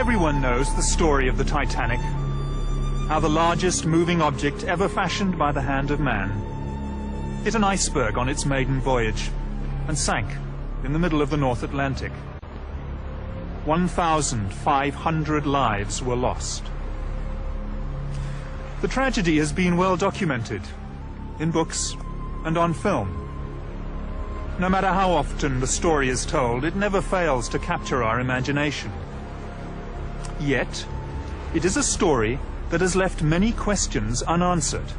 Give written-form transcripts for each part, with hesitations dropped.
Everyone knows the story of the Titanic, how the largest moving object ever fashioned by the hand of man hit an iceberg on its maiden voyage and sank in the middle of the North Atlantic. 1,500 lives were lost. The tragedy has been well documented in books and on film. No matter how often the story is told, it never fails to capture our imagination. Yet, it is a story that has left many questions unanswered.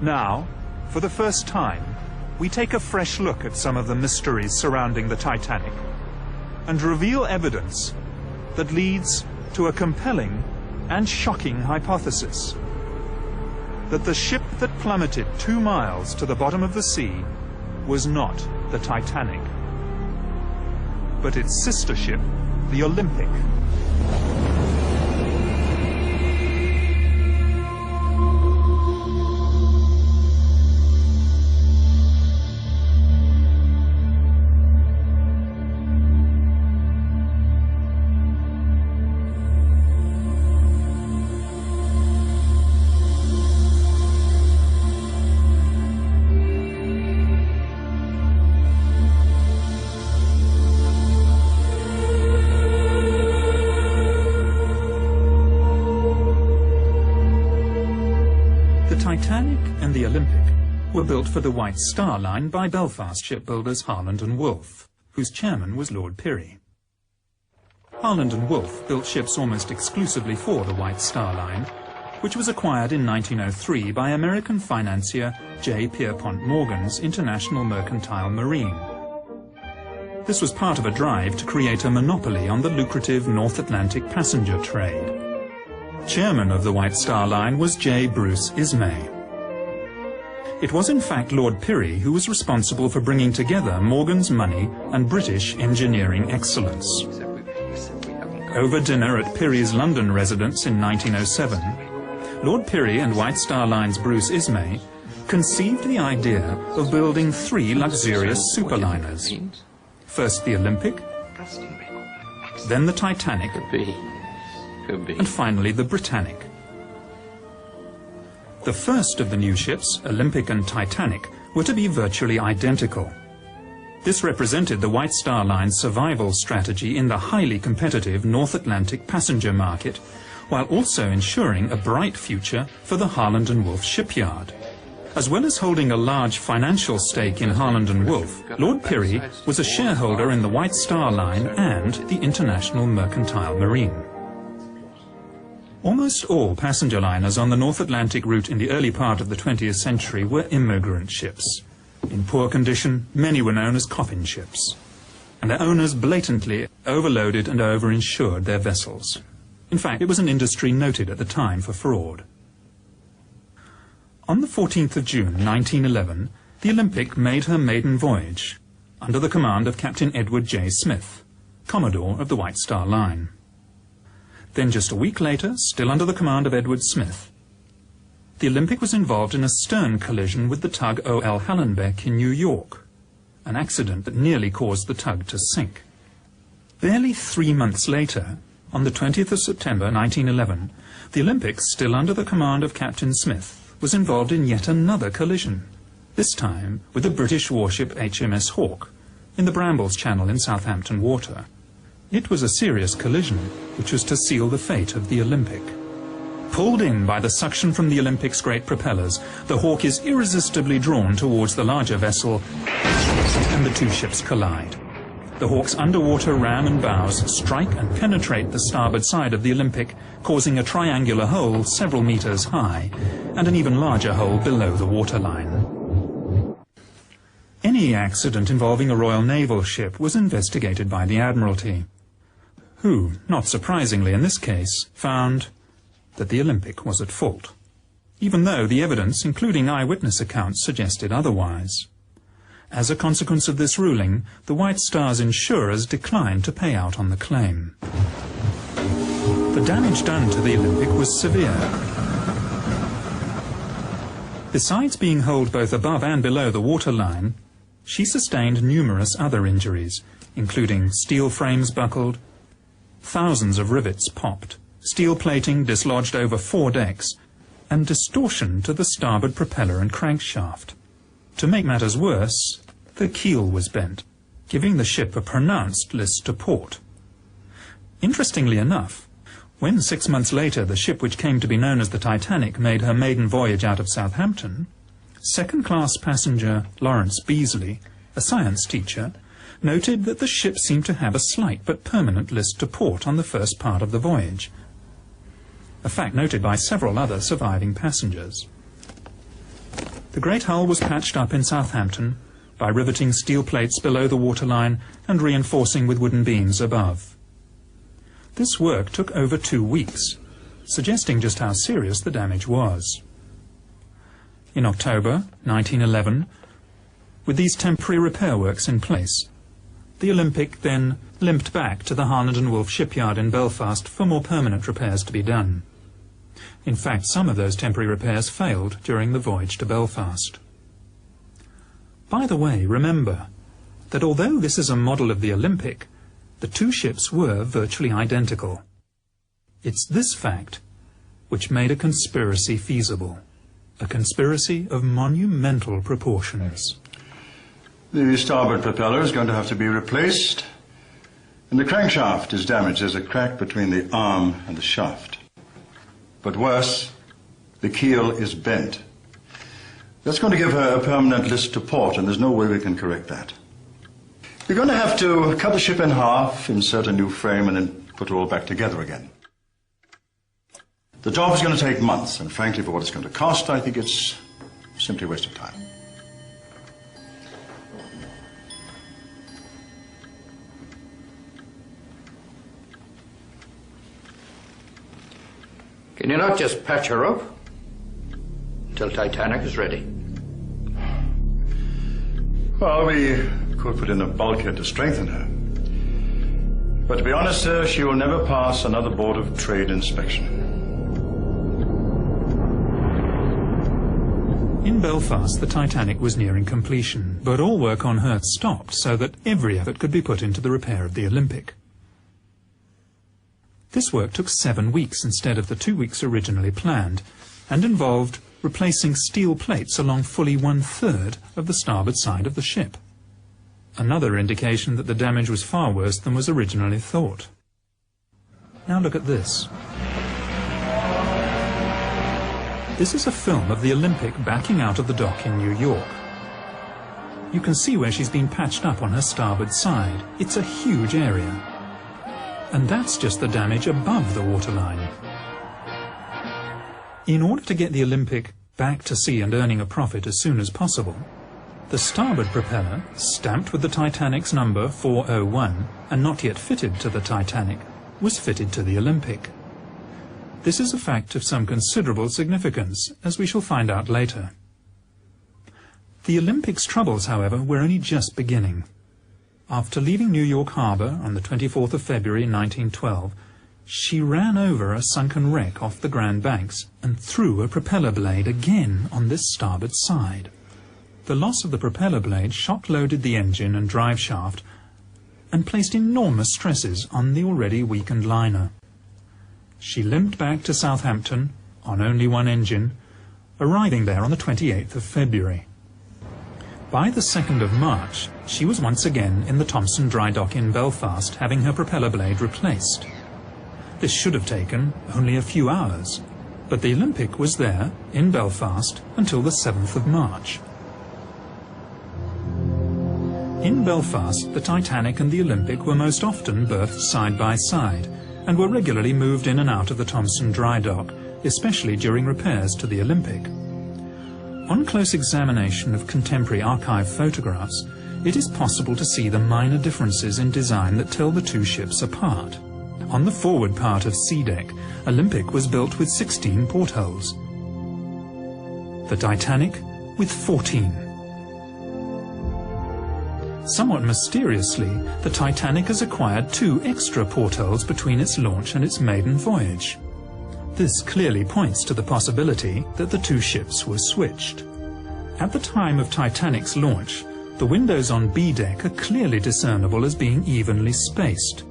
Now, for the first time, we take a fresh look at some of the mysteries surrounding the Titanic and reveal evidence that leads to a compelling and shocking hypothesis: that the ship that plummeted 2 miles to the bottom of the sea was not the Titanic, but its sister ship, the Olympic. The Titanic and the Olympic were built for the White Star Line by Belfast shipbuilders Harland and Wolff, whose chairman was Lord Pirrie. Harland and Wolff built ships almost exclusively for the White Star Line, which was acquired in 1903 by American financier J. Pierpont Morgan's International Mercantile Marine. This was part of a drive to create a monopoly on the lucrative North Atlantic passenger trade. Chairman of the White Star Line was J. Bruce Ismay. It was in fact Lord Pirrie who was responsible for bringing together Morgan's money and British engineering excellence. Over dinner at Pirrie's London residence in 1907, Lord Pirrie and White Star Line's Bruce Ismay conceived the idea of building 3 luxurious superliners. First the Olympic, then the Titanic, and finally the Britannic. The first of the new ships, Olympic and Titanic, were to be virtually identical. This represented the White Star Line's survival strategy in the highly competitive North Atlantic passenger market, while also ensuring a bright future for the Harland and Wolff shipyard. As well as holding a large financial stake in Harland and Wolff, Lord Pirrie was a shareholder in the White Star Line and the International Mercantile Marine. Almost all passenger liners on the North Atlantic route in the early part of the 20th century were immigrant ships. In poor condition, many were known as coffin ships, and their owners blatantly overloaded and overinsured their vessels. In fact, it was an industry noted at the time for fraud. On the 14th of June 1911, the Olympic made her maiden voyage under the command of Captain Edward J. Smith, Commodore of the White Star Line. Then just a week later, still under the command of Edward Smith, the Olympic was involved in a stern collision with the tug O.L. Hallenbeck in New York, an accident that nearly caused the tug to sink. Barely 3 months later, on the 20th of September 1911, the Olympic, still under the command of Captain Smith, was involved in yet another collision, this time with the British warship HMS Hawke in the Brambles Channel in Southampton Water. It was a serious collision, which was to seal the fate of the Olympic. Pulled in by the suction from the Olympic's great propellers, the Hawke is irresistibly drawn towards the larger vessel, and the 2 ships collide. The Hawke's underwater ram and bows strike and penetrate the starboard side of the Olympic, causing a triangular hole several meters high, and an even larger hole below the waterline. Any accident involving a Royal Naval ship was investigated by the Admiralty, who, not surprisingly in this case, found that the Olympic was at fault, even though the evidence, including eyewitness accounts, suggested otherwise. As a consequence of this ruling, the White Star's insurers declined to pay out on the claim. The damage done to the Olympic was severe. Besides being holed both above and below the waterline, she sustained numerous other injuries, including steel frames buckled, thousands of rivets popped, steel plating dislodged over 4 decks, and distortion to the starboard propeller and crankshaft. To make matters worse, the keel was bent, giving the ship a pronounced list to port. Interestingly enough, when 6 months later the ship which came to be known as the Titanic made her maiden voyage out of Southampton, second-class passenger Lawrence Beasley, a science teacher, noted that the ship seemed to have a slight but permanent list to port on the first part of the voyage, a fact noted by several other surviving passengers. The great hull was patched up in Southampton by riveting steel plates below the waterline and reinforcing with wooden beams above. This work took over 2 weeks, suggesting just how serious the damage was. In October 1911, with these temporary repair works in place, the Olympic then limped back to the Harland and Wolff shipyard in Belfast for more permanent repairs to be done. In fact, some of those temporary repairs failed during the voyage to Belfast. By the way, remember that although this is a model of the Olympic, the two ships were virtually identical. It's this fact which made a conspiracy feasible, a conspiracy of monumental proportions. The starboard propeller is going to have to be replaced, and the crankshaft is damaged. There's a crack between the arm and the shaft. But worse, the keel is bent. That's going to give her a permanent list to port, and there's no way we can correct that. We're going to have to cut the ship in half, insert a new frame, and then put it all back together again. The job is going to take months, and frankly, for what it's going to cost, I think it's simply a waste of time. Can you not just patch her up until Titanic is ready? Well, we could put in a bulkhead to strengthen her. But to be honest, sir, she will never pass another Board of Trade inspection. In Belfast, the Titanic was nearing completion, but all work on her stopped so that every effort could be put into the repair of the Olympic. This work took 7 weeks instead of the 2 weeks originally planned, and involved replacing steel plates along fully 1/3 of the starboard side of the ship. Another indication that the damage was far worse than was originally thought. Now look at this. This is a film of the Olympic backing out of the dock in New York. You can see where she's been patched up on her starboard side. It's a huge area. And that's just the damage above the waterline. In order to get the Olympic back to sea and earning a profit as soon as possible, the starboard propeller, stamped with the Titanic's number 401 and not yet fitted to the Titanic, was fitted to the Olympic. This is a fact of some considerable significance, as we shall find out later. The Olympic's troubles, however, were only just beginning. After leaving New York Harbor on the 24th of February 1912, she ran over a sunken wreck off the Grand Banks and threw a propeller blade again on this starboard side. The loss of the propeller blade shock-loaded the engine and drive shaft and placed enormous stresses on the already weakened liner. She limped back to Southampton on only one engine, arriving there on the 28th of February. By the 2nd of March, she was once again in the Thompson dry dock in Belfast, having her propeller blade replaced. This should have taken only a few hours, but the Olympic was there, in Belfast, until the 7th of March. In Belfast, the Titanic and the Olympic were most often berthed side by side, and were regularly moved in and out of the Thompson dry dock, especially during repairs to the Olympic. On close examination of contemporary archive photographs, it is possible to see the minor differences in design that tell the two ships apart. On the forward part of sea deck, Olympic was built with 16 portholes. The Titanic with 14. Somewhat mysteriously, the Titanic has acquired 2 extra portholes between its launch and its maiden voyage. This clearly points to the possibility that the two ships were switched. At the time of Titanic's launch, the windows on B deck are clearly discernible as being evenly spaced.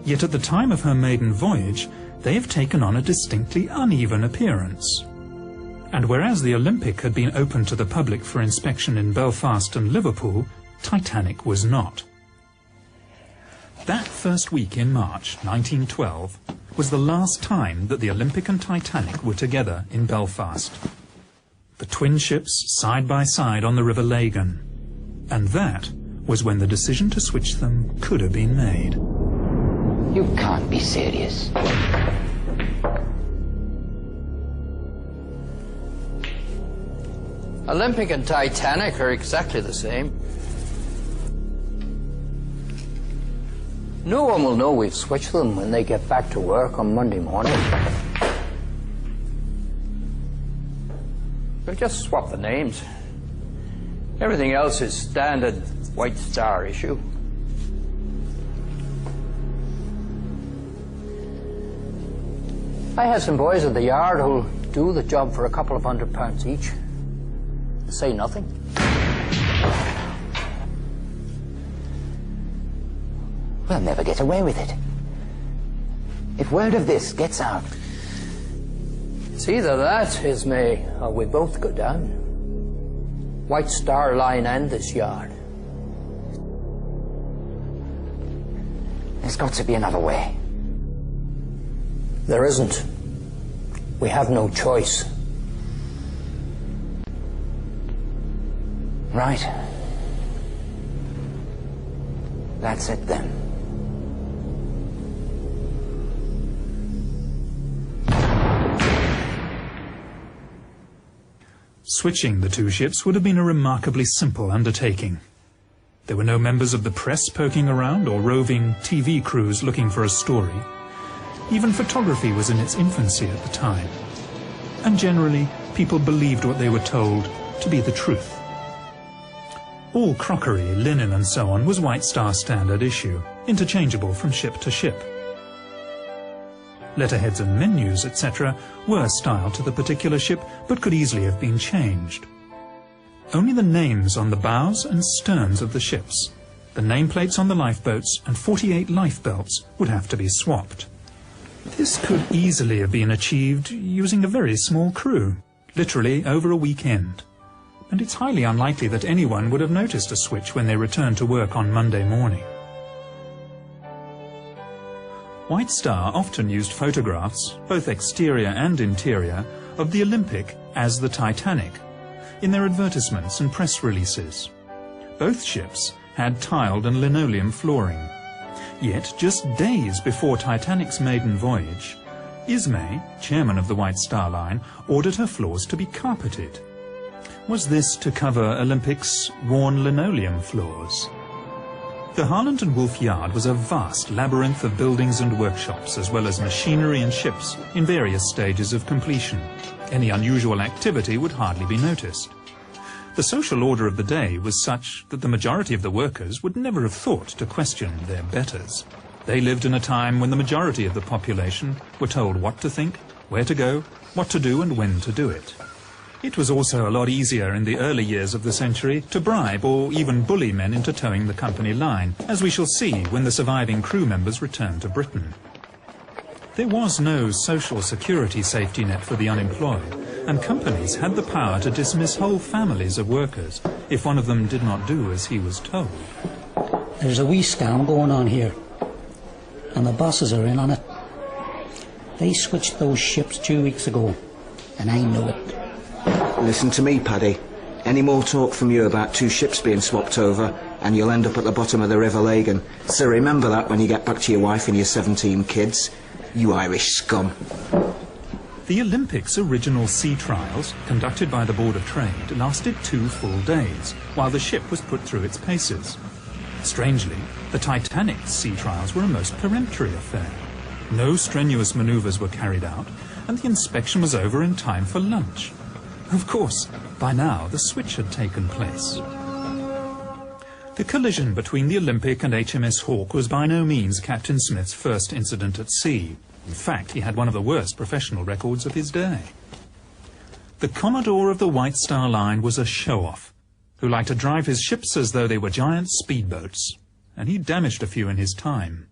Yet at the time of her maiden voyage, they have taken on a distinctly uneven appearance. And whereas the Olympic had been open to the public for inspection in Belfast and Liverpool, Titanic was not. That first week in March 1912 was the last time that the Olympic and Titanic were together in Belfast. The twin ships side by side on the River Lagan. And that was when the decision to switch them could have been made. You can't be serious. Olympic and Titanic are exactly the same. No one will know we've switched them when they get back to work on Monday morning. We'll just swap the names. Everything else is standard White Star issue. I have some boys at the yard who'll do the job for a couple of £100 each. Say nothing. We'll never get away with it. If word of this gets out... It's either that, Ismay, or we both go down. White Star Line and this yard. There's got to be another way. There isn't. We have no choice. Right. That's it then. Switching the two ships would have been a remarkably simple undertaking. There were no members of the press poking around or roving TV crews looking for a story. Even photography was in its infancy at the time. And generally, people believed what they were told to be the truth. All crockery, linen and so on was White Star standard issue, interchangeable from ship to ship. Letterheads and menus, etc. were styled to the particular ship, but could easily have been changed. Only the names on the bows and sterns of the ships, the nameplates on the lifeboats and 48 lifebelts would have to be swapped. This could easily have been achieved using a very small crew, literally over a weekend. And it's highly unlikely that anyone would have noticed a switch when they returned to work on Monday morning. White Star often used photographs, both exterior and interior, of the Olympic as the Titanic, in their advertisements and press releases. Both ships had tiled and linoleum flooring. Yet, just days before Titanic's maiden voyage, Ismay, chairman of the White Star Line, ordered her floors to be carpeted. Was this to cover Olympic's worn linoleum floors? The Harland and Wolff Yard was a vast labyrinth of buildings and workshops, as well as machinery and ships in various stages of completion. Any unusual activity would hardly be noticed. The social order of the day was such that the majority of the workers would never have thought to question their betters. They lived in a time when the majority of the population were told what to think, where to go, what to do and when to do it. It was also a lot easier in the early years of the century to bribe or even bully men into towing the company line, as we shall see when the surviving crew members returned to Britain. There was no social security safety net for the unemployed, and companies had the power to dismiss whole families of workers if one of them did not do as he was told. There's a wee scam going on here, and the bosses are in on it. They switched those ships 2 weeks ago, and I know it. Listen to me, Paddy. Any more talk from you about two ships being swapped over, and you'll end up at the bottom of the River Lagan. So remember that when you get back to your wife and your 17 kids. You Irish scum. The Olympic's original sea trials, conducted by the Board of Trade, lasted 2 full days, while the ship was put through its paces. Strangely, the Titanic's sea trials were a most peremptory affair. No strenuous manoeuvres were carried out, and the inspection was over in time for lunch. Of course, by now the switch had taken place. The collision between the Olympic and HMS Hawke was by no means Captain Smith's first incident at sea. In fact, he had one of the worst professional records of his day. The Commodore of the White Star Line was a show-off, who liked to drive his ships as though they were giant speedboats, and he damaged a few in his time.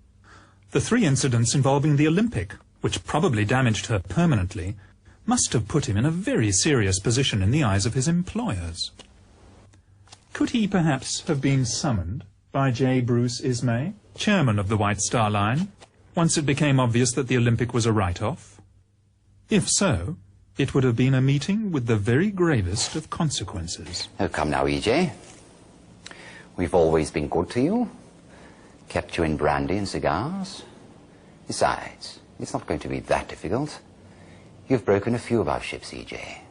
The 3 incidents involving the Olympic, which probably damaged her permanently, must have put him in a very serious position in the eyes of his employers. Could he perhaps have been summoned by J. Bruce Ismay, chairman of the White Star Line, once it became obvious that the Olympic was a write-off? If so, it would have been a meeting with the very gravest of consequences. Oh, come now, E.J. We've always been good to you. Kept you in brandy and cigars. Besides, it's not going to be that difficult. You've broken a few of our ships, E.J.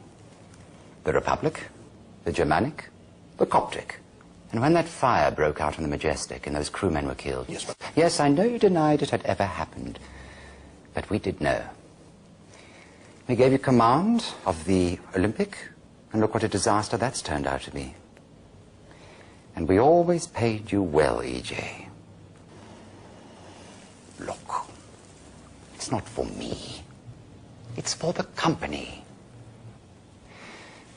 The Republic, the Germanic, the Coptic. And when that fire broke out on the Majestic and those crewmen were killed... Yes, I know you denied it had ever happened. But we did know. We gave you command of the Olympic, and look what a disaster that's turned out to be. And we always paid you well, E.J. Look, it's not for me. It's for the company.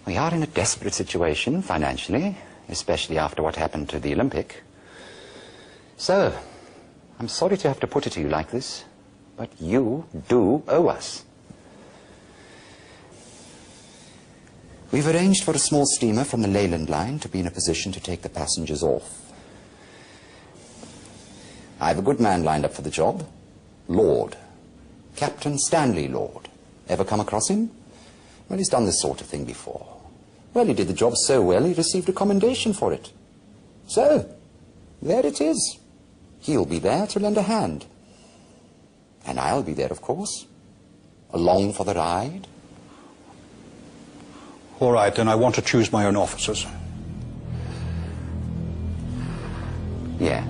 We are in a desperate situation financially, especially after what happened to the Olympic. So, I'm sorry to have to put it to you like this, but you do owe us. We've arranged for a small steamer from the Leyland line to be in a position to take the passengers off. I have a good man lined up for the job. Lord. Captain Stanley Lord. Ever come across him? Well, he's done this sort of thing before. Well, he did the job so well, he received a commendation for it. So, there it is. He'll be there to lend a hand. And I'll be there, of course. Along for the ride. All right, then I want to choose my own officers. Yes.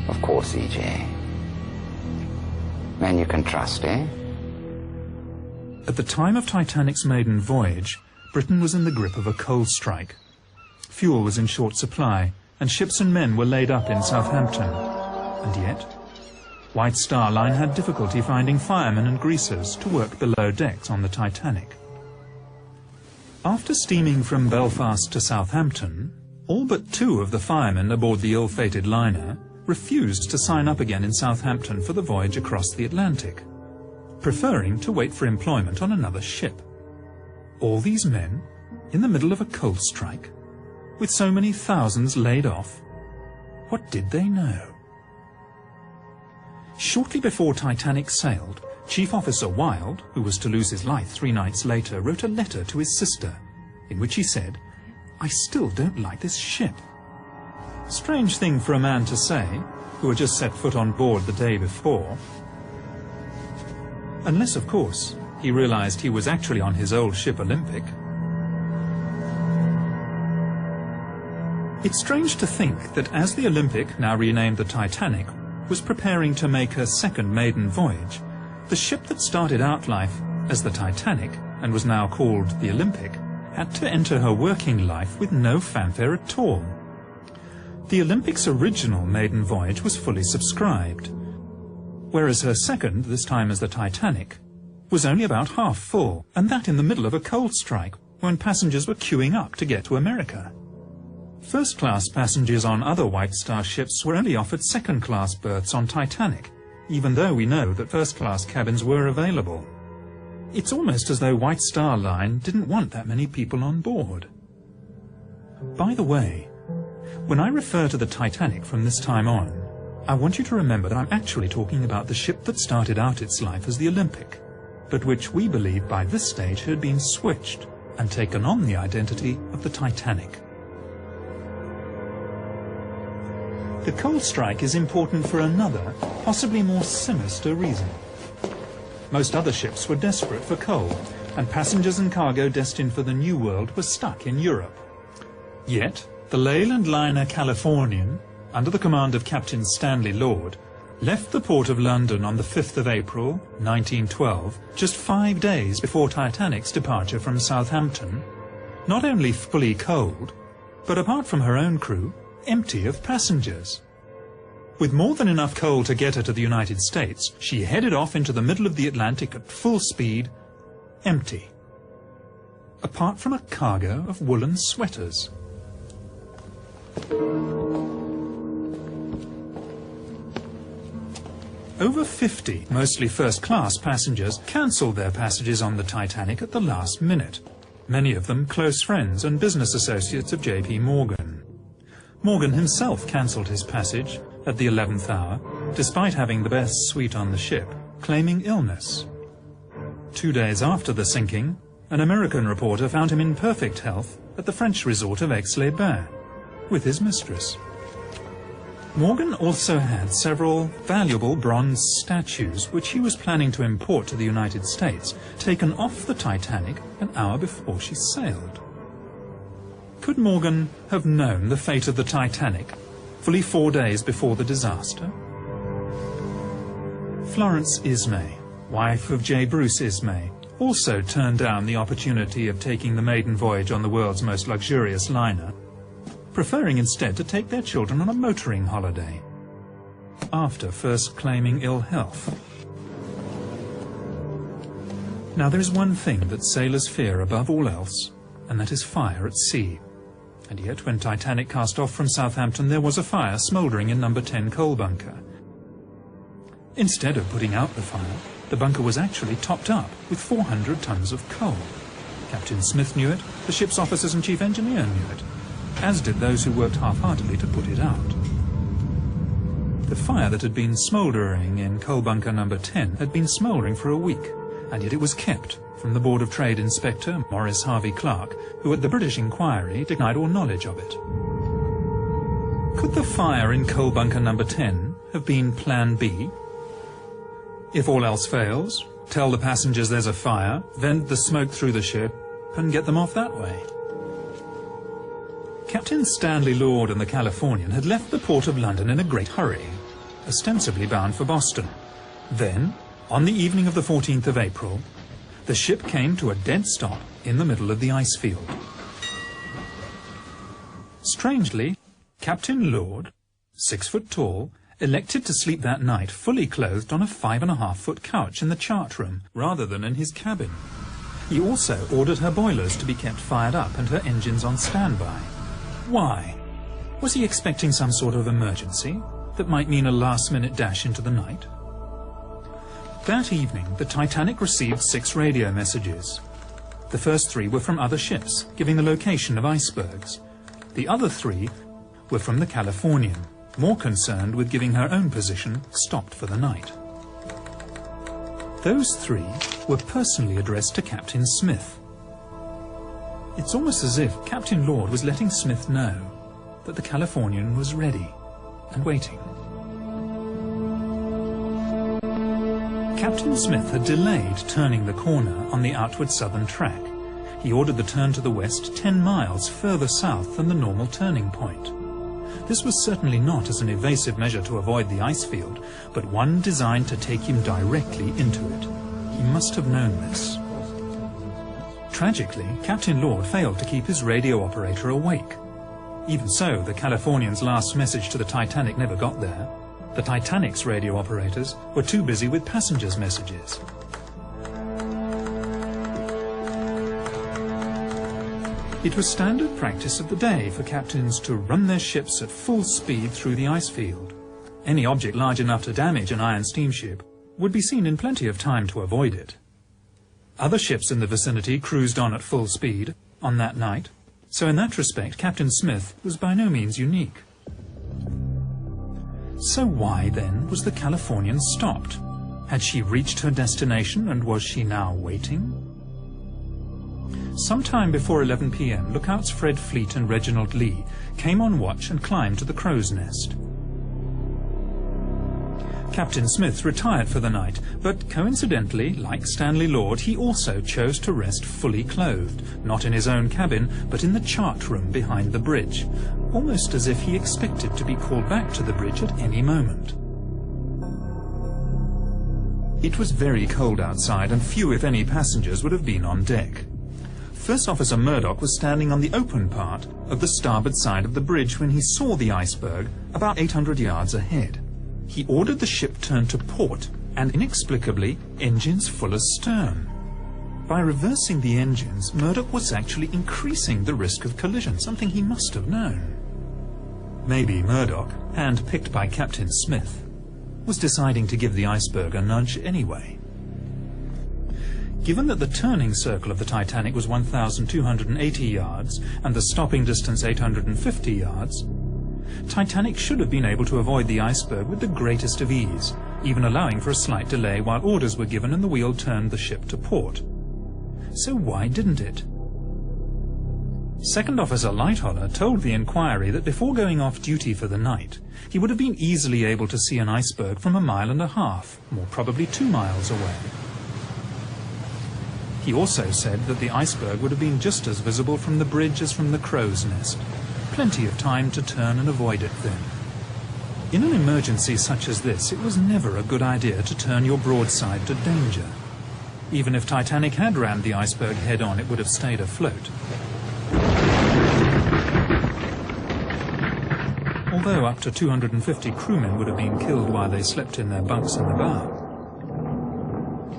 Of course, E.J. Men you can trust, eh? At the time of Titanic's maiden voyage, Britain was in the grip of a coal strike. Fuel was in short supply, and ships and men were laid up in Southampton. And yet, White Star Line had difficulty finding firemen and greasers to work below decks on the Titanic. After steaming from Belfast to Southampton, all but 2 of the firemen aboard the ill-fated liner refused to sign up again in Southampton for the voyage across the Atlantic, preferring to wait for employment on another ship. All these men, in the middle of a coal strike, with so many thousands laid off, what did they know? Shortly before Titanic sailed, Chief Officer Wilde, who was to lose his life 3 nights later, wrote a letter to his sister, in which he said, "I still don't like this ship." Strange thing for a man to say, who had just set foot on board the day before. Unless, of course, he realized he was actually on his old ship Olympic. It's strange to think that as the Olympic, now renamed the Titanic, was preparing to make her second maiden voyage, the ship that started out life as the Titanic and was now called the Olympic had to enter her working life with no fanfare at all. The Olympic's original maiden voyage was fully subscribed, whereas her second, this time as the Titanic, was only about half full, and that in the middle of a coal strike when passengers were queuing up to get to America. First-class passengers on other White Star ships were only offered second-class berths on Titanic, even though we know that first-class cabins were available. It's almost as though White Star Line didn't want that many people on board. By the way, when I refer to the Titanic from this time on, I want you to remember that I'm actually talking about the ship that started out its life as the Olympic, but which we believe by this stage had been switched and taken on the identity of the Titanic. The coal strike is important for another, possibly more sinister reason. Most other ships were desperate for coal, and passengers and cargo destined for the New World were stuck in Europe. Yet, the Leyland liner Californian, under the command of Captain Stanley Lord, left the port of London on the 5th of April, 1912, just 5 days before Titanic's departure from Southampton, not only fully coaled, but apart from her own crew, empty of passengers. With more than enough coal to get her to the United States, she headed off into the middle of the Atlantic at full speed, empty, apart from a cargo of woolen sweaters. Over 50, mostly first-class passengers, cancelled their passages on the Titanic at the last minute, many of them close friends and business associates of J.P. Morgan. Morgan himself cancelled his passage at the 11th hour, despite having the best suite on the ship, claiming illness. 2 days after the sinking, an American reporter found him in perfect health at the French resort of Aix-les-Bains, with his mistress. Morgan also had several valuable bronze statues which he was planning to import to the United States, taken off the Titanic an hour before she sailed. Could Morgan have known the fate of the Titanic fully 4 days before the disaster? Florence Ismay, wife of J. Bruce Ismay, also turned down the opportunity of taking the maiden voyage on the world's most luxurious liner, preferring instead to take their children on a motoring holiday, after first claiming ill health. Now there is one thing that sailors fear above all else, and that is fire at sea. And yet when Titanic cast off from Southampton, there was a fire smouldering in number 10 coal bunker. Instead of putting out the fire, the bunker was actually topped up with 400 tons of coal. Captain Smith knew it, the ship's officers and chief engineer knew it, as did those who worked half-heartedly to put it out. The fire that had been smouldering in coal bunker number 10 had been smouldering for a week, and yet it was kept from the Board of Trade Inspector Maurice Harvey Clark, who at the British inquiry denied all knowledge of it. Could the fire in coal bunker number 10 have been Plan B? If all else fails, tell the passengers there's a fire, vent the smoke through the ship, and get them off that way. Captain Stanley Lord and the Californian had left the port of London in a great hurry, ostensibly bound for Boston. Then, on the evening of the 14th of April, the ship came to a dead stop in the middle of the ice field. Strangely, Captain Lord, 6 foot tall, elected to sleep that night fully clothed on a 5.5-foot couch in the chart room, rather than in his cabin. He also ordered her boilers to be kept fired up and her engines on standby. Why? Was he expecting some sort of emergency that might mean a last-minute dash into the night? That evening, the Titanic received 6 radio messages. The first 3 were from other ships, giving the location of icebergs. The other 3 were from the Californian, more concerned with giving her own position, stopped for the night. Those 3 were personally addressed to Captain Smith. It's almost as if Captain Lord was letting Smith know that the Californian was ready and waiting. Captain Smith had delayed turning the corner on the outward southern track. He ordered the turn to the west 10 miles further south than the normal turning point. This was certainly not as an evasive measure to avoid the ice field, but one designed to take him directly into it. He must have known this. Tragically, Captain Lord failed to keep his radio operator awake. Even so, the Californian's last message to the Titanic never got there. The Titanic's radio operators were too busy with passengers' messages. It was standard practice of the day for captains to run their ships at full speed through the ice field. Any object large enough to damage an iron steamship would be seen in plenty of time to avoid it. Other ships in the vicinity cruised on at full speed on that night, so in that respect Captain Smith was by no means unique. So why, then, was the Californian stopped? Had she reached her destination, and was she now waiting? Sometime before 11 p.m, lookouts Fred Fleet and Reginald Lee came on watch and climbed to the crow's nest. Captain Smith retired for the night, but coincidentally, like Stanley Lord, he also chose to rest fully clothed, not in his own cabin, but in the chart room behind the bridge, almost as if he expected to be called back to the bridge at any moment. It was very cold outside, and few, if any, passengers would have been on deck. First Officer Murdoch was standing on the open part of the starboard side of the bridge when he saw the iceberg about 800 yards ahead. He ordered the ship turned to port, and inexplicably, engines full astern. By reversing the engines, Murdoch was actually increasing the risk of collision, something he must have known. Maybe Murdoch, hand-picked by Captain Smith, was deciding to give the iceberg a nudge anyway. Given that the turning circle of the Titanic was 1,280 yards and the stopping distance 850 yards, Titanic should have been able to avoid the iceberg with the greatest of ease, even allowing for a slight delay while orders were given and the wheel turned the ship to port. So why didn't it? Second Officer Lightholler told the inquiry that before going off duty for the night, he would have been easily able to see an iceberg from 1.5 miles, more probably 2 miles away. He also said that the iceberg would have been just as visible from the bridge as from the crow's nest. Plenty of time to turn and avoid it then. In an emergency such as this, it was never a good idea to turn your broadside to danger. Even if Titanic had rammed the iceberg head-on, it would have stayed afloat. Although up to 250 crewmen would have been killed while they slept in their bunks in the bow.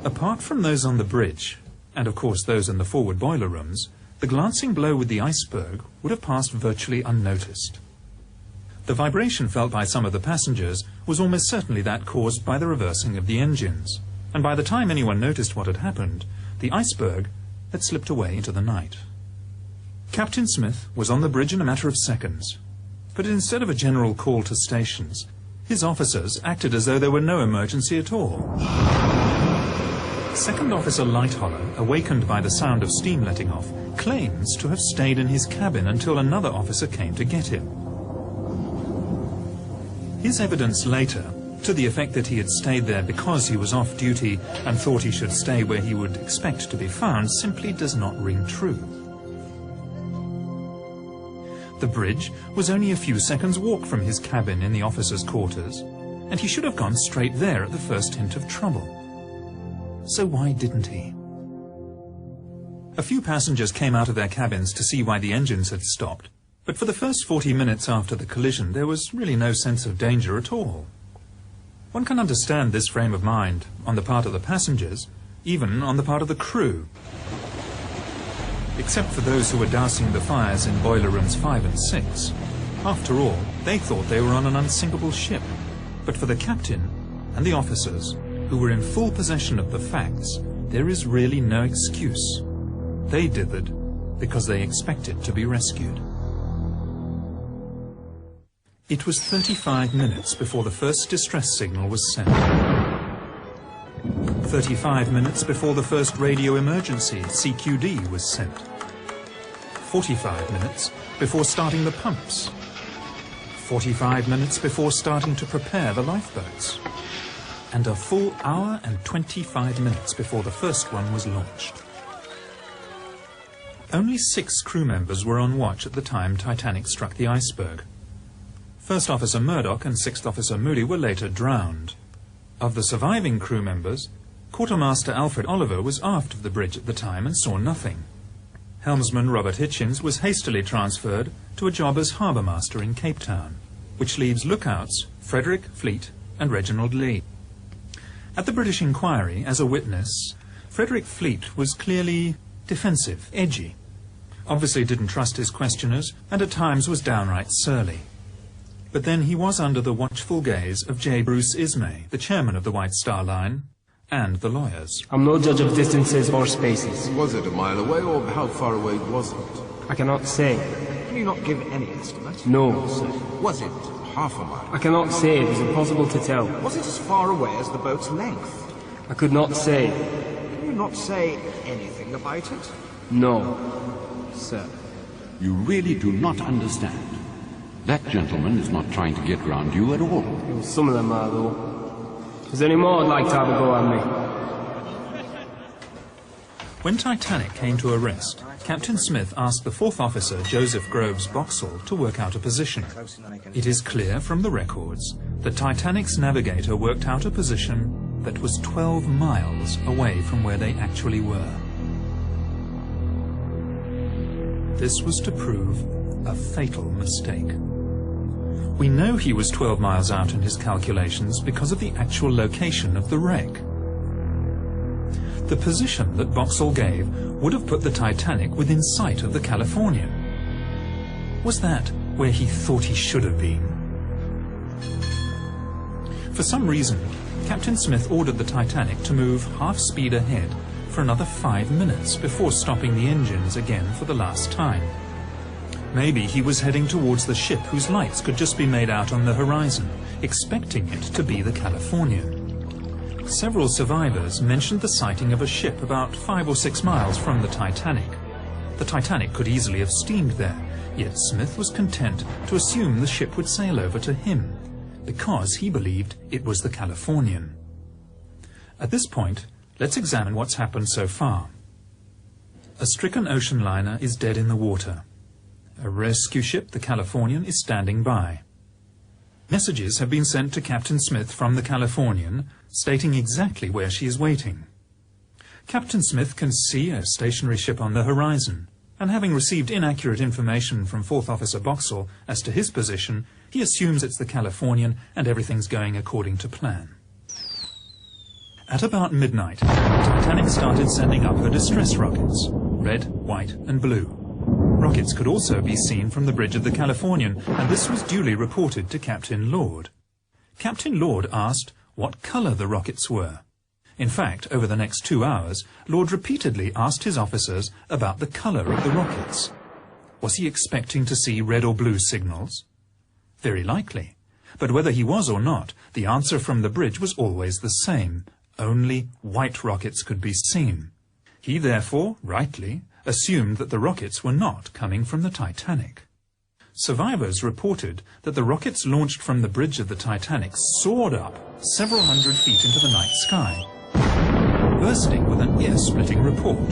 Apart from those on the bridge, and of course those in the forward boiler rooms, the glancing blow with the iceberg would have passed virtually unnoticed. The vibration felt by some of the passengers was almost certainly that caused by the reversing of the engines, and by the time anyone noticed what had happened, the iceberg had slipped away into the night. Captain Smith was on the bridge in a matter of seconds, but instead of a general call to stations, his officers acted as though there were no emergency at all. Second Officer Lightholler, awakened by the sound of steam letting off, claims to have stayed in his cabin until another officer came to get him. His evidence later, to the effect that he had stayed there because he was off duty and thought he should stay where he would expect to be found, simply does not ring true. The bridge was only a few seconds' walk from his cabin in the officers' quarters, and he should have gone straight there at the first hint of trouble. So why didn't he? A few passengers came out of their cabins to see why the engines had stopped, but for the first 40 minutes after the collision there was really no sense of danger at all. One can understand this frame of mind on the part of the passengers, even on the part of the crew. Except for those who were dousing the fires in boiler rooms 5 and 6. After all, they thought they were on an unsinkable ship. But for the captain and the officers, who were in full possession of the facts, there is really no excuse. They dithered because they expected to be rescued. It was 35 minutes before the first distress signal was sent. 35 minutes before the first radio emergency, CQD, was sent. 45 minutes before starting the pumps. 45 minutes before starting to prepare the lifeboats. And a full hour and 25 minutes before the first one was launched. Only 6 crew members were on watch at the time Titanic struck the iceberg. First Officer Murdoch and Sixth Officer Moody were later drowned. Of the surviving crew members, Quartermaster Alfred Oliver was aft of the bridge at the time and saw nothing. Helmsman Robert Hitchins was hastily transferred to a job as harbour master in Cape Town, which leaves lookouts Frederick, Fleet and Reginald Lee. At the British inquiry, as a witness, Frederick Fleet was clearly defensive, edgy, obviously didn't trust his questioners, and at times was downright surly. But then he was under the watchful gaze of J. Bruce Ismay, the chairman of the White Star Line, and the lawyers. I'm no judge of distances or spaces. Was it a mile away, or how far away was it? I cannot say. Can you not give any estimate? No, sir. Was it half a mile? I cannot say. It is impossible to tell. Was it as far away as the boat's length? I could not say. Can you not say anything about it? No, sir. You really do not understand. That gentleman is not trying to get round you at all. Some of them are, though. Is there any more I'd like to have a go at me? When Titanic came to a rest, Captain Smith asked the 4th Officer, Joseph Groves Boxall, to work out a position. It is clear from the records that Titanic's navigator worked out a position that was 12 miles away from where they actually were. This was to prove a fatal mistake. We know he was 12 miles out in his calculations because of the actual location of the wreck. The position that Boxall gave would have put the Titanic within sight of the Californian. Was that where he thought he should have been? For some reason, Captain Smith ordered the Titanic to move half-speed ahead for another 5 minutes before stopping the engines again for the last time. Maybe he was heading towards the ship whose lights could just be made out on the horizon, expecting it to be the Californian. Several survivors mentioned the sighting of a ship about 5 or 6 miles from the Titanic. The Titanic could easily have steamed there, yet Smith was content to assume the ship would sail over to him, because he believed it was the Californian. At this point, let's examine what's happened so far. A stricken ocean liner is dead in the water. A rescue ship, the Californian, is standing by. Messages have been sent to Captain Smith from the Californian, stating exactly where she is waiting. Captain Smith can see a stationary ship on the horizon, and having received inaccurate information from 4th Officer Boxall as to his position, he assumes it's the Californian and everything's going according to plan. At about midnight, the Titanic started sending up her distress rockets, red, white and blue. Rockets could also be seen from the bridge of the Californian, and this was duly reported to Captain Lord. Captain Lord asked what colour the rockets were. In fact, over the next 2 hours, Lord repeatedly asked his officers about the colour of the rockets. Was he expecting to see red or blue signals? Very likely. But whether he was or not, the answer from the bridge was always the same. Only white rockets could be seen. He therefore, rightly, assumed that the rockets were not coming from the Titanic. Survivors reported that the rockets launched from the bridge of the Titanic soared up several hundred feet into the night sky, bursting with an ear-splitting report.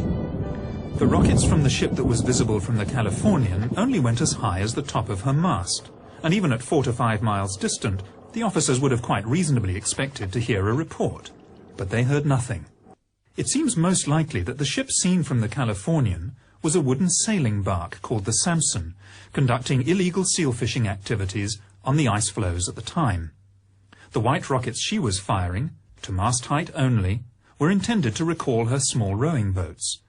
The rockets from the ship that was visible from the Californian only went as high as the top of her mast, and even at 4 to 5 miles distant, the officers would have quite reasonably expected to hear a report. But they heard nothing. It seems most likely that the ship seen from the Californian was a wooden sailing bark called the Samson, conducting illegal seal fishing activities on the ice floes at the time. The white rockets she was firing, to mast height only, were intended to recall her small rowing boats.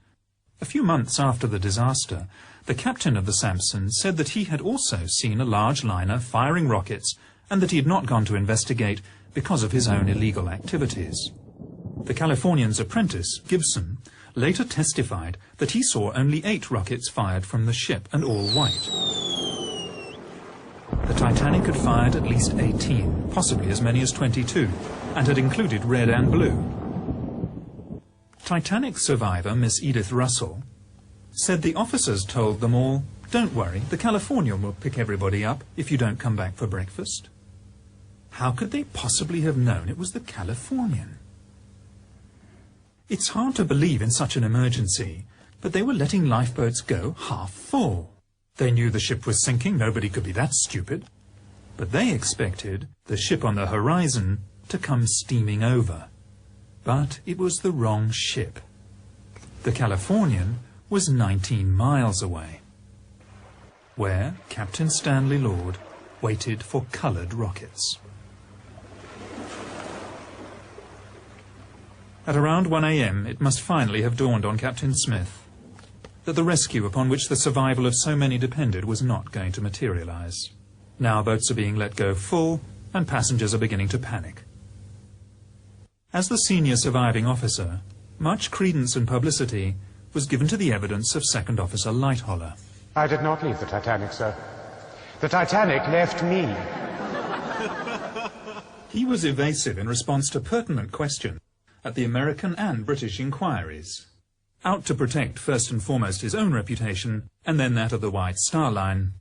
A few months after the disaster, the captain of the Samson said that he had also seen a large liner firing rockets and that he had not gone to investigate because of his own illegal activities. The Californian's apprentice, Gibson, later testified that he saw only 8 rockets fired from the ship, and all white. The Titanic had fired at least 18, possibly as many as 22, and had included red and blue. Titanic survivor Miss Edith Russell said the officers told them all, "Don't worry, the Californian will pick everybody up if you don't come back for breakfast." How could they possibly have known it was the Californian? It's hard to believe in such an emergency, but they were letting lifeboats go half full. They knew the ship was sinking, nobody could be that stupid. But they expected the ship on the horizon to come steaming over. But it was the wrong ship. The Californian was 19 miles away, where Captain Stanley Lord waited for coloured rockets. At around 1 a.m. it must finally have dawned on Captain Smith that the rescue upon which the survival of so many depended was not going to materialize. Now boats are being let go full, and passengers are beginning to panic. As the senior surviving officer, much credence and publicity was given to the evidence of Second Officer Lightholler. I did not leave the Titanic, sir. The Titanic left me. He was evasive in response to pertinent questions at the American and British inquiries, out to protect first and foremost his own reputation and then that of the White Star Line.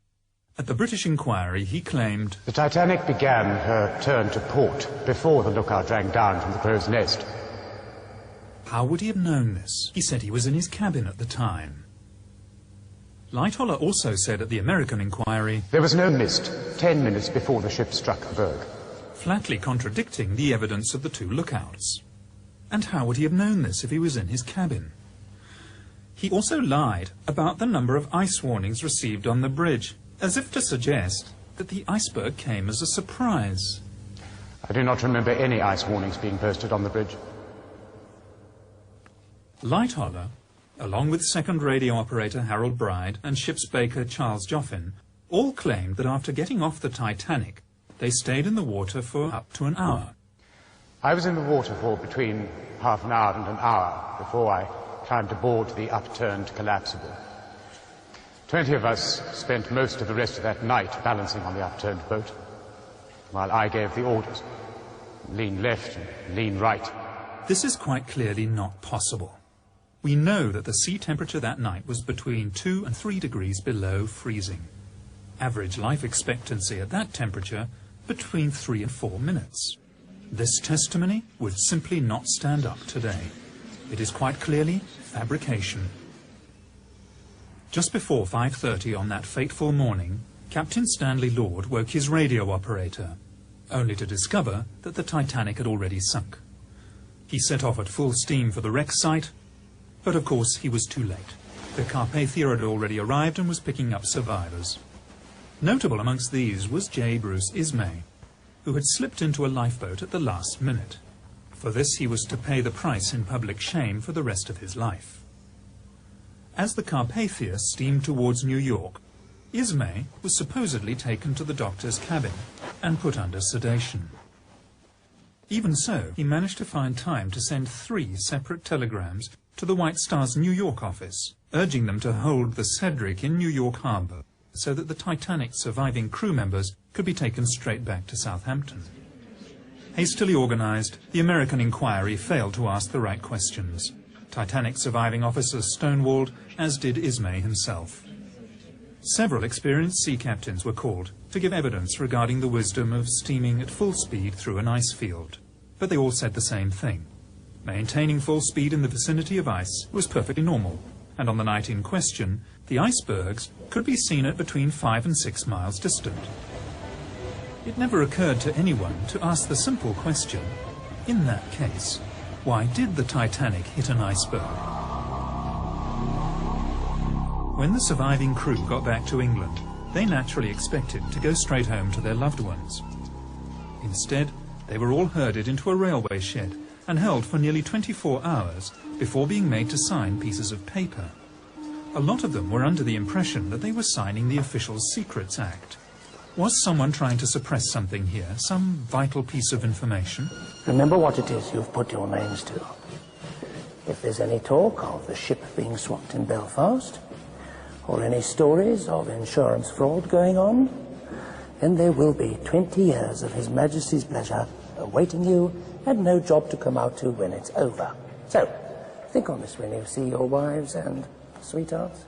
At the British inquiry, he claimed, "The Titanic began her turn to port before the lookout rang down from the crow's nest." How would he have known this? He said he was in his cabin at the time. Lightholler also said at the American inquiry, "There was no mist 10 minutes before the ship struck the berg," flatly contradicting the evidence of the 2 lookouts. And how would he have known this if he was in his cabin? He also lied about the number of ice warnings received on the bridge, as if to suggest that the iceberg came as a surprise. "I do not remember any ice warnings being posted on the bridge." Lightholler, along with second radio operator Harold Bride and ship's baker Charles Joffin, all claimed that after getting off the Titanic, they stayed in the water for up to an hour, I was in the water for between half an hour and an hour before I climbed aboard the upturned collapsible. 20 of us spent most of the rest of that night balancing on the upturned boat, while I gave the orders. Lean left and lean right. This is quite clearly not possible. We know that the sea temperature that night was between 2 and 3 degrees below freezing. Average life expectancy at that temperature between 3 and 4 minutes. This testimony would simply not stand up today. It is quite clearly fabrication. Just before 5:30 on that fateful morning, Captain Stanley Lord woke his radio operator, only to discover that the Titanic had already sunk. He set off at full steam for the wreck site, but of course he was too late. The Carpathia had already arrived and was picking up survivors. Notable amongst these was J. Bruce Ismay, who had slipped into a lifeboat at the last minute. For this he was to pay the price in public shame for the rest of his life. As the Carpathia steamed towards New York, Ismay was supposedly taken to the doctor's cabin and put under sedation. Even so, he managed to find time to send 3 separate telegrams to the White Star's New York office, urging them to hold the Cedric in New York Harbor so that the Titanic's surviving crew members could be taken straight back to Southampton. Hastily organized, the American inquiry failed to ask the right questions. Titanic surviving officers stonewalled, as did Ismay himself. Several experienced sea captains were called to give evidence regarding the wisdom of steaming at full speed through an ice field. But they all said the same thing. Maintaining full speed in the vicinity of ice was perfectly normal, and on the night in question, the icebergs could be seen at between 5 and 6 miles distant. It never occurred to anyone to ask the simple question, in that case, why did the Titanic hit an iceberg? When the surviving crew got back to England, they naturally expected to go straight home to their loved ones. Instead, they were all herded into a railway shed and held for nearly 24 hours before being made to sign pieces of paper. A lot of them were under the impression that they were signing the Official Secrets Act. Was someone trying to suppress something here, some vital piece of information? Remember what it is you've put your names to. If there's any talk of the ship being swapped in Belfast, or any stories of insurance fraud going on, then there will be 20 years of His Majesty's pleasure awaiting you and no job to come out to when it's over. So, think on this when you see your wives and sweethearts.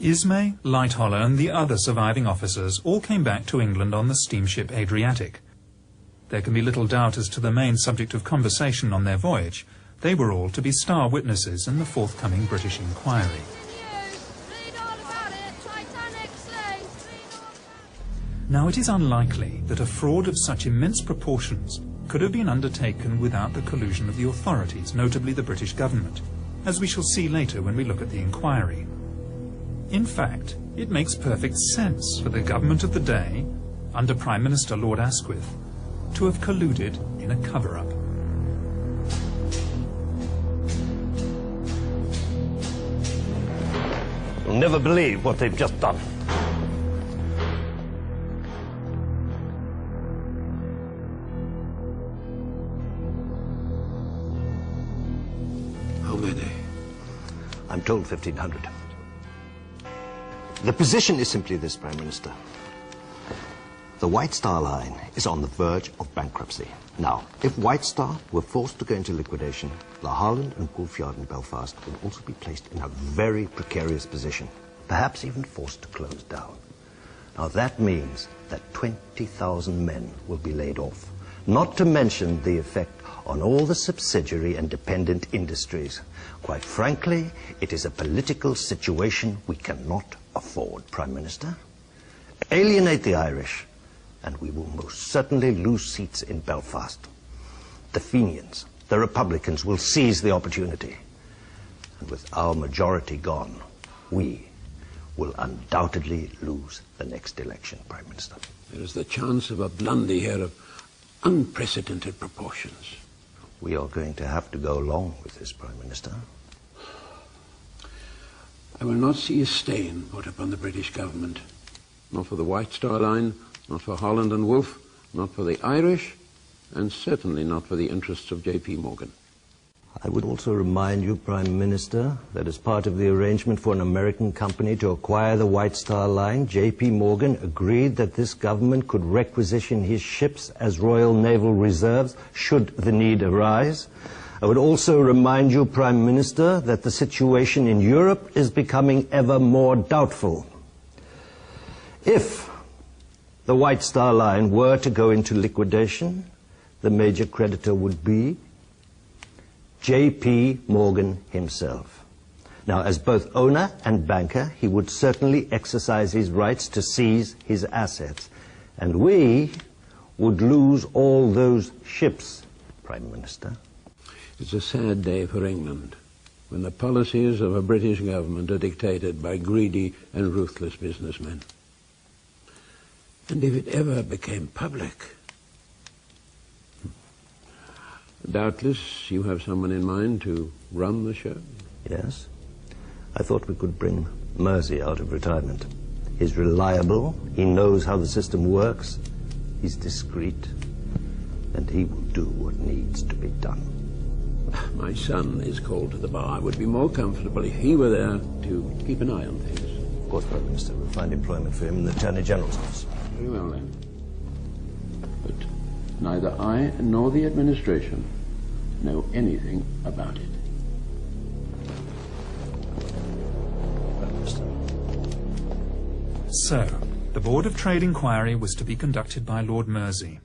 Ismay, Lightoller and the other surviving officers all came back to England on the steamship Adriatic. There can be little doubt as to the main subject of conversation on their voyage. They were all to be star witnesses in the forthcoming British inquiry. Now, it is unlikely that a fraud of such immense proportions could have been undertaken without the collusion of the authorities, notably the British government, as we shall see later when we look at the inquiry. In fact, it makes perfect sense for the government of the day, under Prime Minister Lord Asquith, to have colluded in a cover-up. You'll never believe what they've just done. How many? I'm told 1,500. The position is simply this, Prime Minister. The White Star Line is on the verge of bankruptcy. Now, if White Star were forced to go into liquidation, the Harland and Wolff Yard in Belfast would also be placed in a very precarious position, perhaps even forced to close down. Now, that means that 20,000 men will be laid off, not to mention the effect on all the subsidiary and dependent industries. Quite frankly, it is a political situation we cannot afford, Prime Minister. Alienate the Irish, and we will most certainly lose seats in Belfast. The Fenians, the Republicans, will seize the opportunity. And with our majority gone, we will undoubtedly lose the next election, Prime Minister. There is the chance of a blunder here of unprecedented proportions. We are going to have to go along with this, Prime Minister. I will not see a stain put upon the British government, not for the White Star Line, Not for Holland and Wolff, not for the Irish, and certainly not for the interests of J.P. Morgan. I would also remind you, Prime Minister, that as part of the arrangement for an American company to acquire the White Star Line, J.P. Morgan agreed that this government could requisition his ships as Royal Naval Reserves should the need arise. I would also remind you, Prime Minister, that the situation in Europe is becoming ever more doubtful. If the White Star Line were to go into liquidation, the major creditor would be J.P. Morgan himself. Now, as both owner and banker, he would certainly exercise his rights to seize his assets. And we would lose all those ships, Prime Minister. It's a sad day for England, when the policies of a British government are dictated by greedy and ruthless businessmen. And if it ever became public... Doubtless you have someone in mind to run the show? Yes. I thought we could bring Mersey out of retirement. He's reliable, he knows how the system works, he's discreet, and he will do what needs to be done. My son is called to the bar. I would be more comfortable if he were there to keep an eye on things. Of course, Prime Minister, we'll find employment for him in the Attorney General's office. Very well, then. But neither I nor the administration know anything about it. So, the Board of Trade inquiry was to be conducted by Lord Mersey,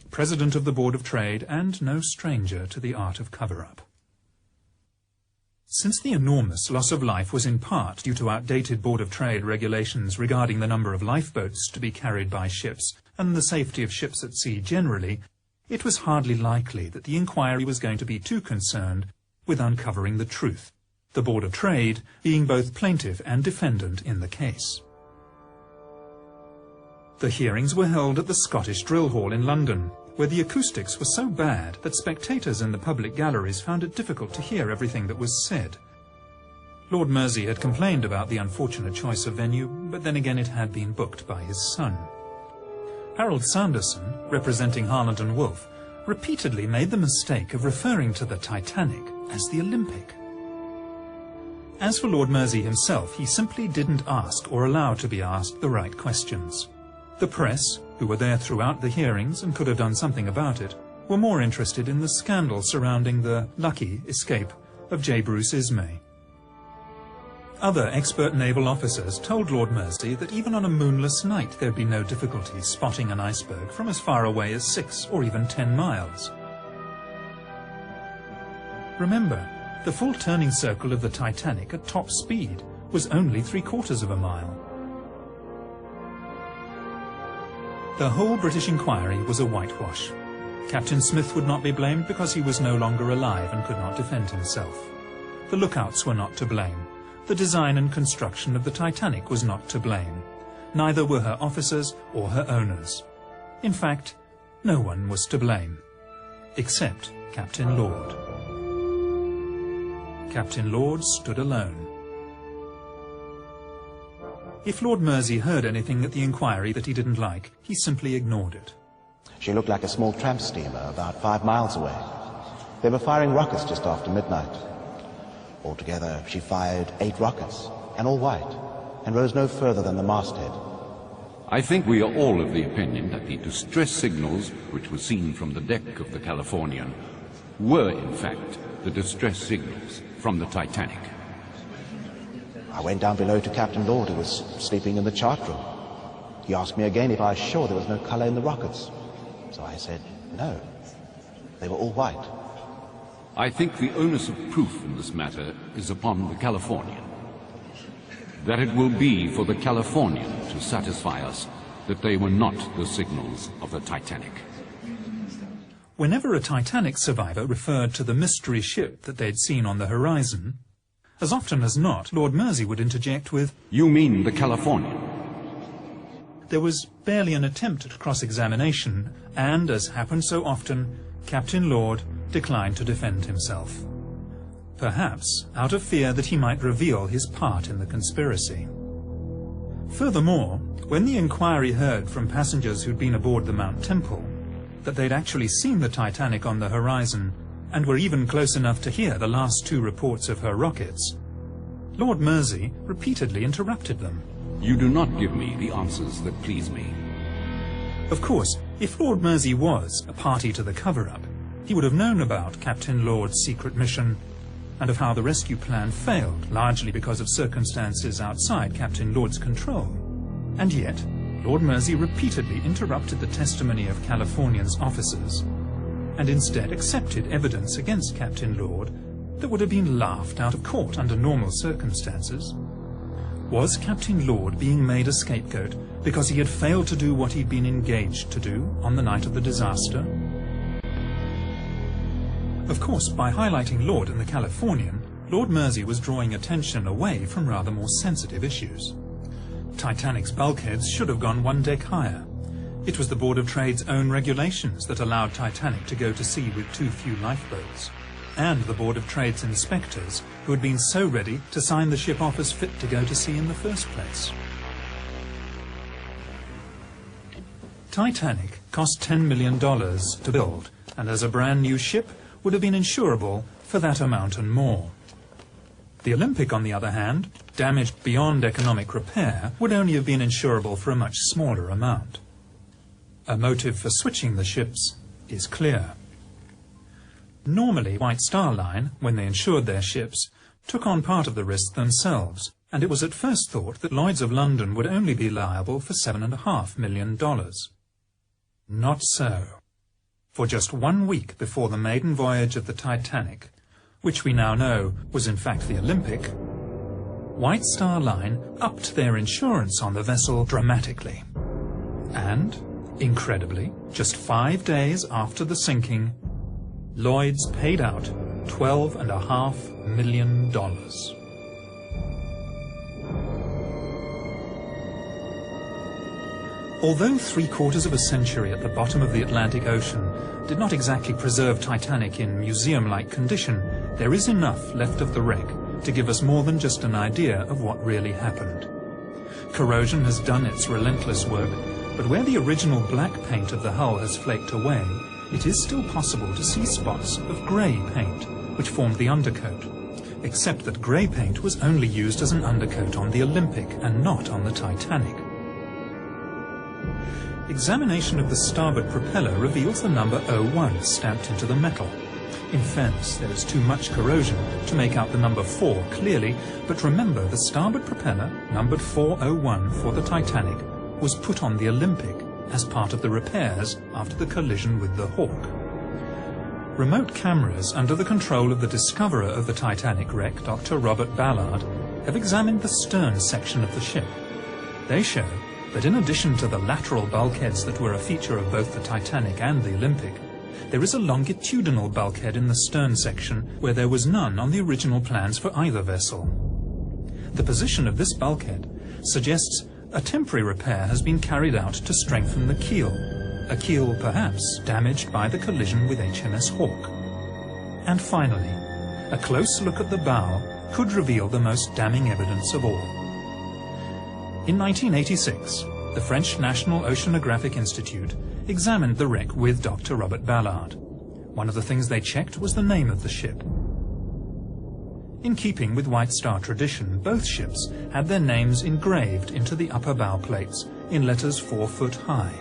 President of the Board of Trade and no stranger to the art of cover-up. Since the enormous loss of life was in part due to outdated Board of Trade regulations regarding the number of lifeboats to be carried by ships and the safety of ships at sea generally, it was hardly likely that the inquiry was going to be too concerned with uncovering the truth, the Board of Trade being both plaintiff and defendant in the case. The hearings were held at the Scottish Drill Hall in London, where the acoustics were so bad that spectators in the public galleries found it difficult to hear everything that was said. Lord Mersey had complained about the unfortunate choice of venue, but then again it had been booked by his son. Harold Sanderson, representing Harland and Wolff, repeatedly made the mistake of referring to the Titanic as the Olympic. As for Lord Mersey himself, he simply didn't ask or allow to be asked the right questions. The press, who were there throughout the hearings and could have done something about it, were more interested in the scandal surrounding the lucky escape of J. Bruce Ismay. Other expert naval officers told Lord Mersey that even on a moonless night there'd be no difficulty spotting an iceberg from as far away as 6 or even 10 miles. Remember, the full turning circle of the Titanic at top speed was only 3/4 of a mile. The whole British inquiry was a whitewash. Captain Smith would not be blamed because he was no longer alive and could not defend himself. The lookouts were not to blame. The design and construction of the Titanic was not to blame. Neither were her officers or her owners. In fact, no one was to blame, except Captain Lord. Captain Lord stood alone. If Lord Mersey heard anything at the inquiry that he didn't like, he simply ignored it. She looked like a small tramp steamer about 5 miles away. They were firing rockets just after midnight. Altogether, she fired 8 rockets, and all white, and rose no further than the masthead. I think we are all of the opinion that the distress signals, which were seen from the deck of the Californian, were in fact the distress signals from the Titanic. I went down below to Captain Lord, who was sleeping in the chart room. He asked me again if I was sure there was no color in the rockets. So I said, no, they were all white. I think the onus of proof in this matter is upon the Californian. That it will be for the Californian to satisfy us that they were not the signals of the Titanic. Whenever a Titanic survivor referred to the mystery ship that they'd seen on the horizon, as often as not, Lord Mersey would interject with, "You mean the Californian?" There was barely an attempt at cross-examination, and, as happened so often, Captain Lord declined to defend himself. Perhaps out of fear that he might reveal his part in the conspiracy. Furthermore, When the inquiry heard from passengers who'd been aboard the Mount Temple that they'd actually seen the Titanic on the horizon and were even close enough to hear the last 2 reports of her rockets, Lord Mersey repeatedly interrupted them. You do not give me the answers that please me. Of course, if Lord Mersey was a party to the cover-up, he would have known about Captain Lord's secret mission and of how the rescue plan failed, largely because of circumstances outside Captain Lord's control. And yet, Lord Mersey repeatedly interrupted the testimony of Californian's officers and instead accepted evidence against Captain Lord that would have been laughed out of court under normal circumstances. Was Captain Lord being made a scapegoat because he had failed to do what he'd been engaged to do on the night of the disaster? Of course, by highlighting Lord and the Californian, Lord Mersey was drawing attention away from rather more sensitive issues. Titanic's bulkheads should have gone 1 deck higher. It was the Board of Trade's own regulations that allowed Titanic to go to sea with too few lifeboats, and the Board of Trade's inspectors who had been so ready to sign the ship off as fit to go to sea in the first place. Titanic cost $10 million to build, and as a brand new ship would have been insurable for that amount and more. The Olympic, on the other hand, damaged beyond economic repair, would only have been insurable for a much smaller amount. A motive for switching the ships is clear. Normally, White Star Line, when they insured their ships, took on part of the risk themselves, and it was at first thought that Lloyd's of London would only be liable for $7.5 million. Not so. For just 1 week before the maiden voyage of the Titanic, which we now know was in fact the Olympic, White Star Line upped their insurance on the vessel dramatically. And, incredibly, just 5 days after the sinking, Lloyd's paid out $12.5 million. Although 3/4 of a century at the bottom of the Atlantic Ocean did not exactly preserve Titanic in museum-like condition, there is enough left of the wreck to give us more than just an idea of what really happened. Corrosion has done its relentless work, but where the original black paint of the hull has flaked away, it is still possible to see spots of grey paint, which formed the undercoat, except that grey paint was only used as an undercoat on the Olympic and not on the Titanic. Examination of the starboard propeller reveals the number 01 stamped into the metal. In fairness, there is too much corrosion to make out the number 4 clearly, but remember the starboard propeller, numbered 401 for the Titanic, was put on the Olympic as part of the repairs after the collision with the Hawk. Remote cameras under the control of the discoverer of the Titanic wreck, Dr. Robert Ballard, have examined the stern section of the ship. They show that in addition to the lateral bulkheads that were a feature of both the Titanic and the Olympic, there is a longitudinal bulkhead in the stern section where there was none on the original plans for either vessel. The position of this bulkhead suggests a temporary repair has been carried out to strengthen the keel, a keel perhaps damaged by the collision with HMS Hawk. And finally, a close look at the bow could reveal the most damning evidence of all. In 1986, the French National Oceanographic Institute examined the wreck with Dr. Robert Ballard. One of the things they checked was the name of the ship. In keeping with White Star tradition, both ships had their names engraved into the upper bow plates in letters 4 foot high.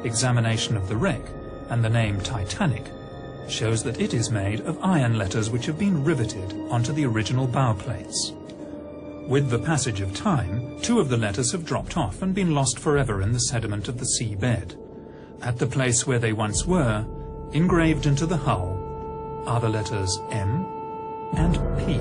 Examination of the wreck and the name Titanic shows that it is made of iron letters which have been riveted onto the original bow plates. With the passage of time, 2 of the letters have dropped off and been lost forever in the sediment of the seabed. At the place where they once were, engraved into the hull, are the letters M and P.